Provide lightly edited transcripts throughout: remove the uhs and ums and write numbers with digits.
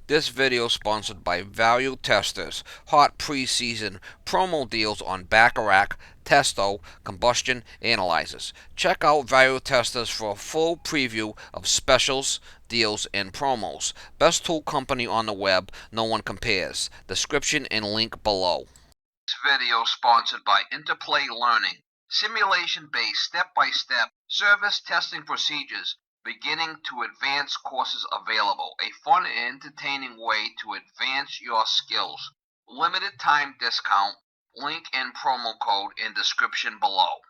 This video is sponsored by Value Testers. Hot preseason promo deals on Bacharach, Testo, combustion analyzers. Check out Value Testers for a full preview of specials, deals, and promos. Best tool company on the web, no one compares. Description and link below. This video is sponsored by Interplay Learning. Simulation-based step-by-step service testing procedures, beginning to advanced courses available. A fun and entertaining way to advance your skills. Limited time discount. Link and promo code in description below.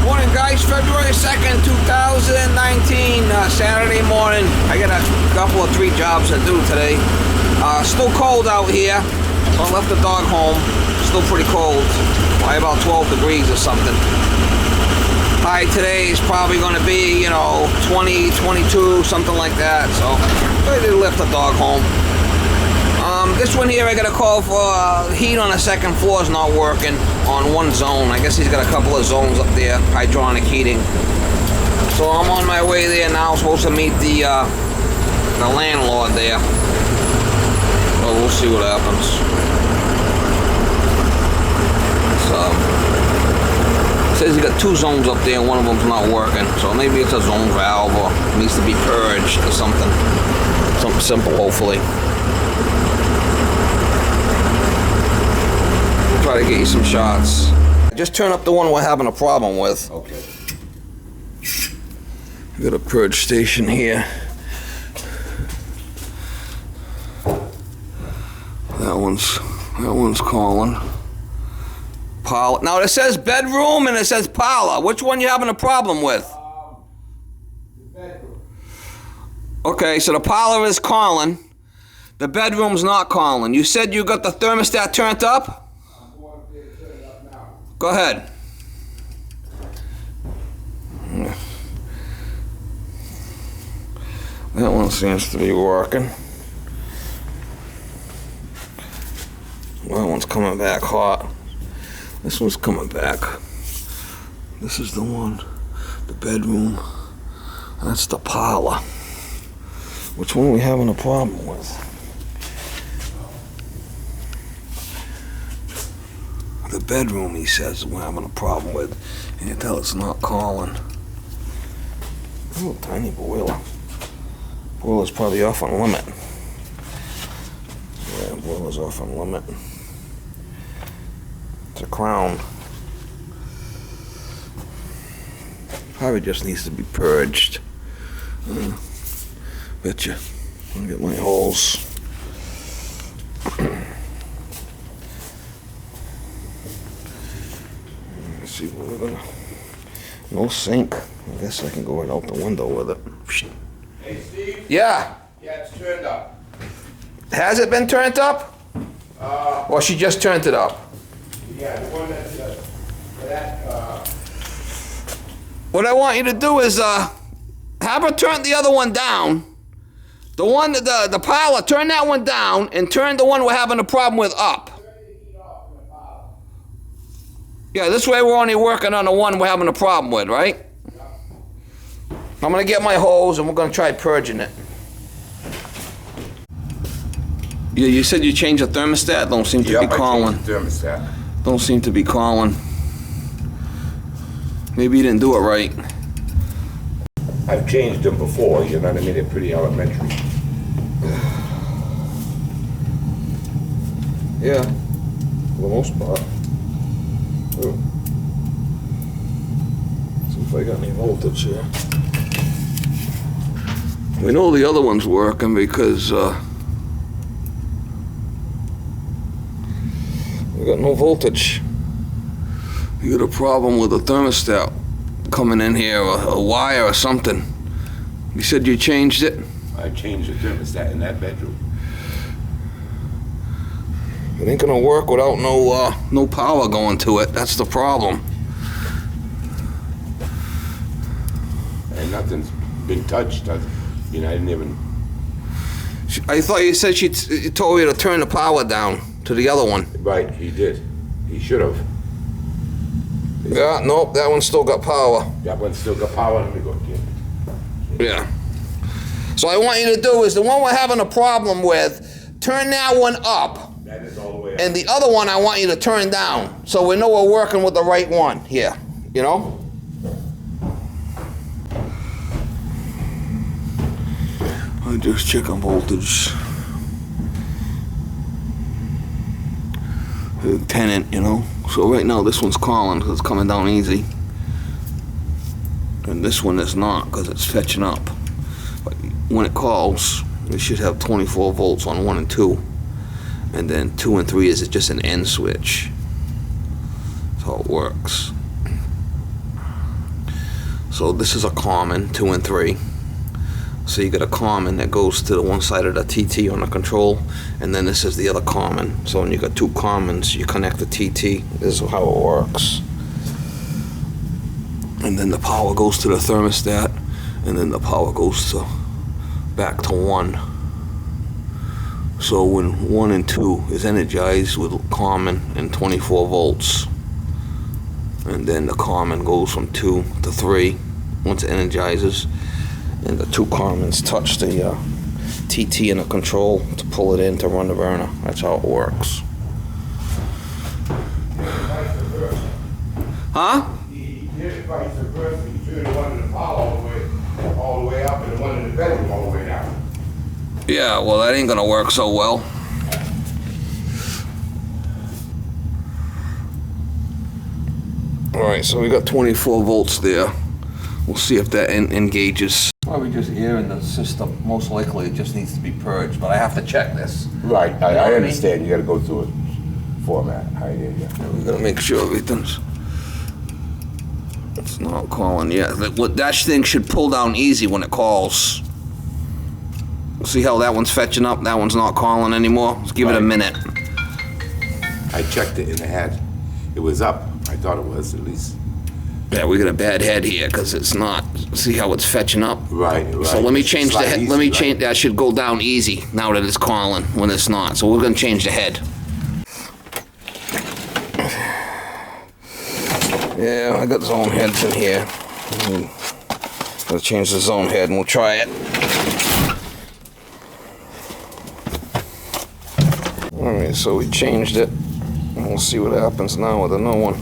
Morning guys, February 2nd, 2019, Saturday morning. I got a couple of 3 jobs to do today. Still cold out here, so I left the dog home. Still pretty cold, probably about 12 degrees or something. High today is probably going to be, 20, 22, something like that. So I did lift the dog home. This one here, I got a call for heat on the second floor is not working on one zone. I guess he's got a couple of zones up there, hydronic heating. So I'm on my way there now. I'm supposed to meet the landlord there. So we'll see what happens. Says he got 2 zones up there and one of them's not working, so maybe it's a zone valve or needs to be purged or something. Something simple, hopefully. We'll try to get you some shots. Just turn up the one we're having a problem with. Okay. We got a purge station here. That one's calling. Parlor. Now it says bedroom and it says parlor. Which one you having a problem with? The bedroom. Okay, so the parlor is calling. The bedroom's not calling. You said you got the thermostat turned up? I'm going up there to turn it up now. Go ahead. That one seems to be working. That one's coming back hot. This one's coming back. This is the one, the bedroom. That's the parlor. Which one are we having a problem with? The bedroom, he says, we're having a problem with. And you tell it's not calling. A little tiny boiler. Boiler's probably off on limit. Yeah, boiler's off on limit. A crown. Probably just needs to be purged. Betcha. I'll get my holes. Let's see what we're gonna. No sink. I guess I can go right out the window with it. Hey, Steve? Yeah. Yeah, it's turned up. Has it been turned up? Or she just turned it up? Yeah, the one that's What I want you to do is have her turn the other one down. The one, the parlor, turn that one down and turn the one we're having a problem with up. Yeah, this way we're only working on the one we're having a problem with, right? I'm gonna get my hose and we're gonna try purging it. Yeah, you said you changed the thermostat. Don't seem to be calling. I changed the thermostat. Don't seem to be calling. Maybe you didn't do it right. I've changed them before, you know what I mean? They're pretty elementary. Yeah, for the most part. Oh. See if I got any voltage here. We know the other one's working because we got no voltage. You got a problem with the thermostat coming in here, or a wire or something. You said you changed it? I changed the thermostat in that bedroom. It ain't gonna work without no power going to it. That's the problem. And nothing's been touched. I didn't even... I thought you said she told you to turn the power down to the other one. Right, he did. He should have. Yeah, nope, that one still got power. That one still got power. Let me go again. Yeah. So I want you to do is the one we're having a problem with, turn that one up. That is all the way up. And the other one I want you to turn down. So we know we're working with the right one here. You know? I just check on voltage. The tenant, you know. So right now this one's calling because it's coming down easy. And this one is not because it's fetching up. But when it calls, it should have 24 volts on 1 and 2. And then 2 and 3 is just an end switch. That's how it works. So this is a common, 2 and 3. So you got a common that goes to the one side of the TT on the control, and then this is the other common. So when you got two commons, you connect the TT. This is how it works. And then the power goes to the thermostat, and then the power goes to back to 1. So when 1 and 2 is energized with common and 24 volts, and then the common goes from 2 to 3 once it energizes, and the two commons touch the TT and the control to pull it in to run the burner. That's how it works. Huh? He did it vice versa. He turned the one in the power all the way up, and the one in the bedroom all the way down. Yeah, well, that ain't gonna work so well. Alright, so we got 24 volts there. We'll see if that engages. Probably just air in the system. Most likely it just needs to be purged, but I have to check this. Right, You know what I I mean? understand. You got to go through a format. I hear you. We gotta make sure everything's... It's not calling yet. That thing should pull down easy when it calls. See how that one's fetching up? That one's not calling anymore? Let's give it a minute. I checked it and it was up. I thought it was at least. Yeah, we got a bad head here because it's not. See how it's fetching up? Right. So let me change the head. Easy, Let me right? change. That should go down easy now that it's calling when it's not. So we're gonna change the head. Yeah, I got zone heads in here. Let's change the zone head and we'll try it. Alright, so we changed it. And we'll see what happens now with the new one.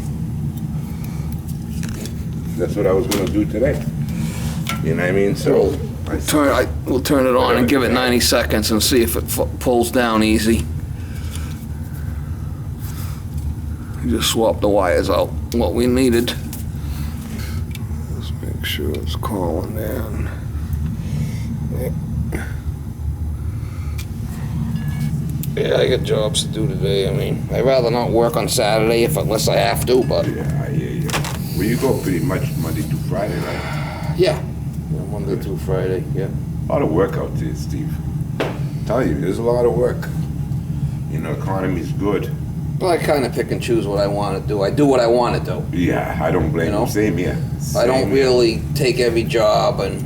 That's what I was going to do today. You know what I mean? So We'll turn it on and give it 90 seconds and see if it pulls down easy. Just swap the wires out, what we needed. Let's make sure it's calling in. Yeah, I got jobs to do today. I mean, I'd rather not work on Saturday unless I have to, but... yeah, I hear you. Well, you go pretty much Monday through Friday, right? Yeah, Monday through Friday, yeah. A lot of work out there, Steve. Tell you, there's a lot of work. You know, economy's good. Well, I kind of pick and choose what I want to do. I do what I want to do. Yeah, I don't blame You know? you. Same here. I don't Same here. really take every job, and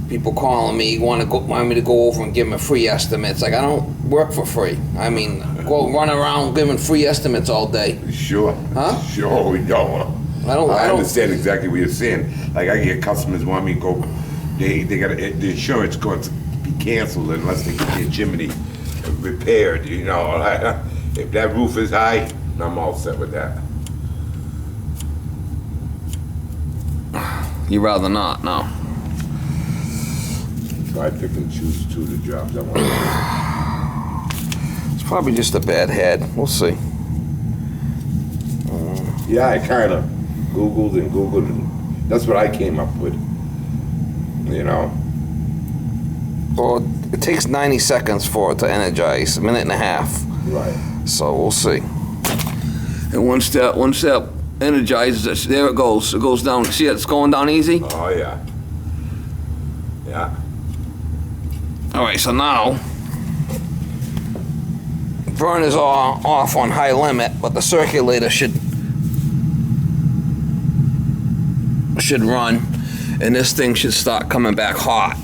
people calling me want me to go over and give them a free estimate. It's like I don't work for free. I mean, go run around giving free estimates all day. Sure. Huh? Sure, we don't. I don't. I understand exactly what you're saying. Like I get customers want me to go. They got the insurance going to be canceled unless they get their chimney repaired. You know, if that roof is high, I'm all set with that. You rather not? No. So I pick and choose two of the jobs I want to do. It's probably just a bad head. We'll see. Yeah, I kind of Googled, and that's what I came up with. You know. Well, it takes 90 seconds for it to energize. A minute and a half. Right. So we'll see. And once that energizes, there it goes. It goes down. See, it's going down easy. Oh yeah. Yeah. All right. So now, burner's all off on high limit, but the circulator should run, and this thing should start coming back hot.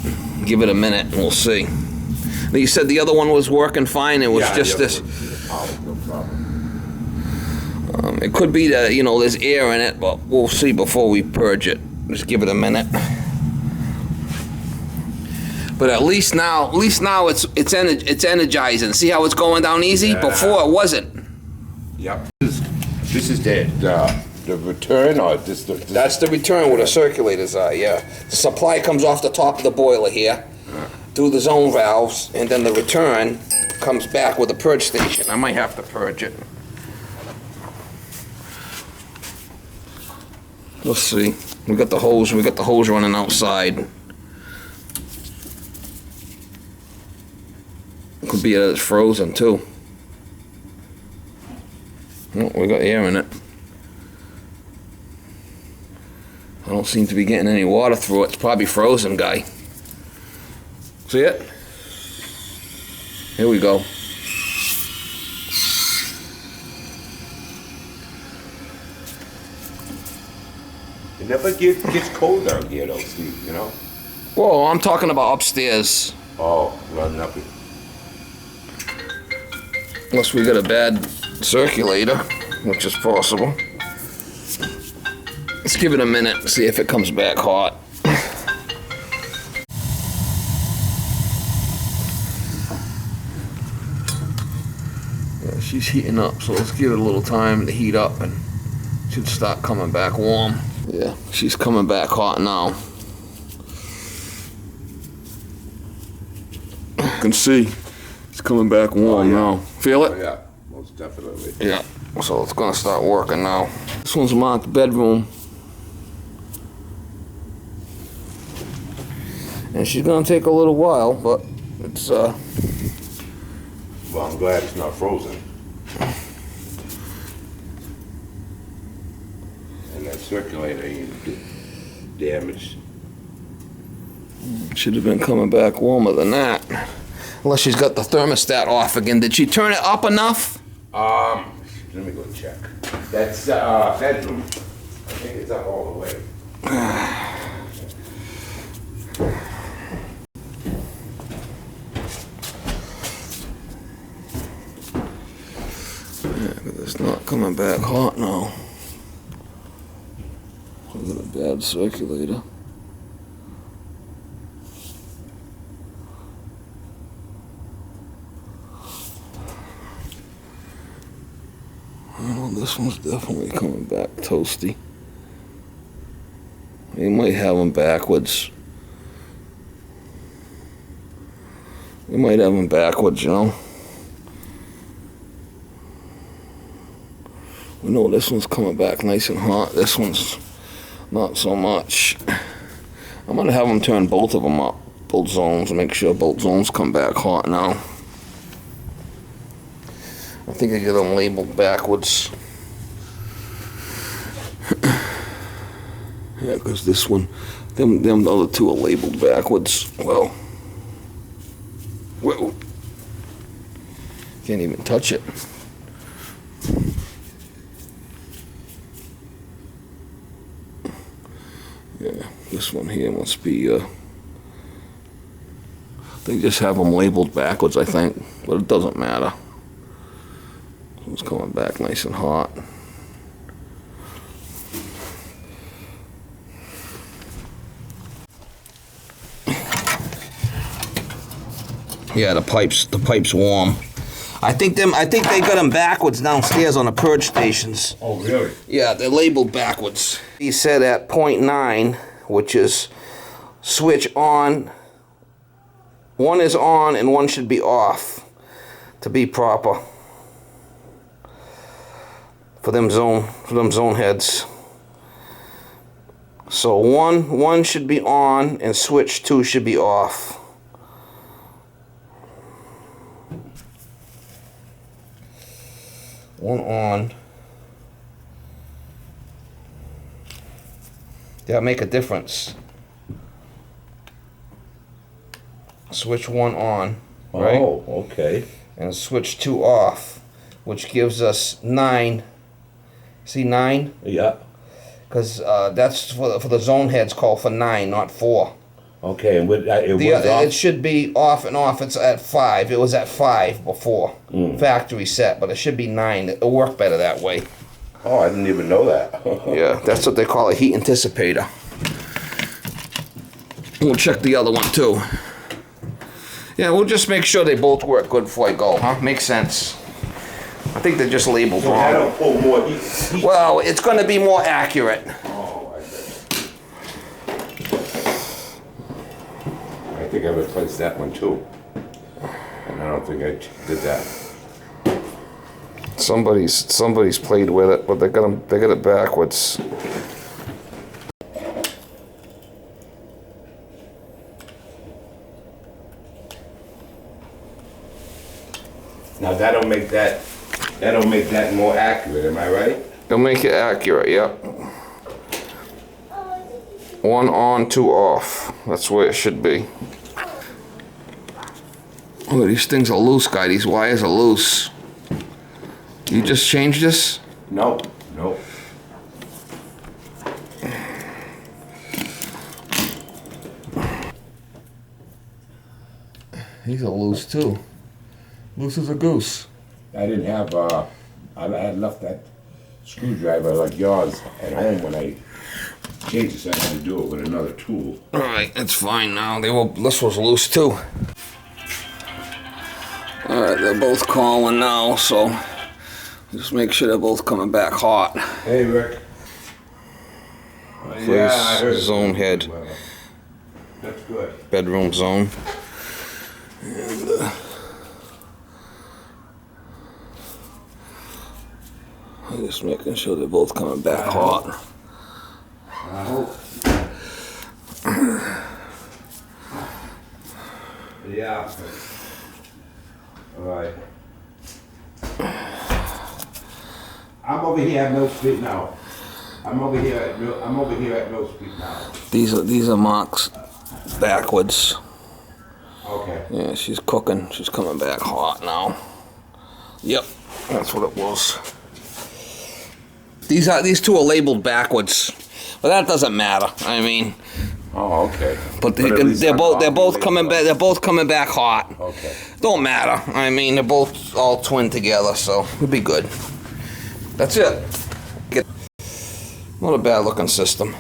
Give it a minute, and we'll see. Now, you said the other one was working fine. It was Yeah, just the this. other one, no problem. It could be that, you know, there's air in it, but we'll see before we purge it. Just give it a minute. But at least now it's energizing. See how it's going down easy? Yeah. Before it wasn't. Yep. This is the return, or this? That's the return where the circulators are, yeah. The supply comes off the top of the boiler here, through the zone valves, and then the return comes back with the purge station. I might have to purge it. Let's see. We got the hose running outside. Could be that it's frozen too. Oh, we got air in it. I don't seem to be getting any water through it. It's probably frozen, guy. See it? Here we go. It never gets cold down here, though, Steve. You know. Whoa, I'm talking about upstairs. Oh, running up it. Unless we got a bad circulator, which is possible. Let's give it a minute, see if it comes back hot. Yeah, she's heating up, so let's give it a little time to heat up and it should start coming back warm. Yeah, she's coming back hot now. You can see it's coming back warm now. Feel it? Oh, yeah, most definitely. Yeah, so it's gonna start working now. This one's marked bedroom. And she's gonna take a little while, but it's Well, I'm glad it's not frozen. And that circulator ain't damaged. should have been coming back warmer than that. Unless she's got the thermostat off again. Did she turn it up enough? Let me go check. That's bedroom. I think it's up all the way. Yeah, but it's not coming back hot now. We got a bad circulator. Well, this one's definitely coming back toasty. You might have them backwards. You might have them backwards, you know. We know this one's coming back nice and hot. This one's not so much. I'm gonna have them turn both of them up, both zones, and make sure both zones come back hot now. I think I get them labeled backwards. Yeah, because this one, them other two are labeled backwards. Well, whoa. Can't even touch it. Yeah, this one here must be, they just have them labeled backwards, I think, but it doesn't matter. It's coming back nice and hot. Yeah, the pipe's warm. I think they got them backwards downstairs on the purge stations. Oh, really? Yeah, they're labeled backwards. He said at 0.9, which is switch on. One is on and one should be off to be proper for them zone heads. So one should be on and switch 2 should be off. One on. That'll make a difference. Switch 1 on, right? Oh, okay. And switch 2 off, which gives us 9. See 9? Yeah. Because that's for the zone heads call for 9, not 4. Okay, and It should be off and off. It's at 5. It was at 5 before. Factory set, but it should be 9. It'll work better that way. Oh, I didn't even know that. Yeah, that's what they call a heat anticipator. We'll check the other one too. Yeah, we'll just make sure they both work good before I go, huh? Makes sense. I think they're just labeled So I wrong. don't pull more heat. Well, it's going to be more accurate. Oh, I think I replaced that one too. And I don't think I did that. Somebody's played with it, but they got it backwards. Now that'll make that more accurate, am I right? They'll make it accurate, yep. 1 on, 2 off. That's where it should be. Oh, these things are loose, guy. These wires are loose. You just changed this? No, no. These are loose too. Loose as a goose. I didn't have, I had left that screwdriver like yours at home when I changed this. I had to do it with another tool. All right, it's fine now. This was loose too. All right, they're both calling now, so just make sure they're both coming back hot. Hey, Rick. Yeah, I heard it. Zone head. Well, that's good. Bedroom zone. And, I'm just making sure they're both coming back hot. I hope. Yeah. All right. I'm over here at Mill Street now. I'm over here at Mill Street now. These are marks backwards. Okay. Yeah, she's cooking. She's coming back hot now. Yep, that's what it was. These two are labeled backwards, but that doesn't matter. I mean, Oh, okay. but at least they're I'm both off coming back. They're both coming back hot. Okay. Don't matter. I mean, they're both all twin together, so it'll be good. That's it. Not a bad looking system.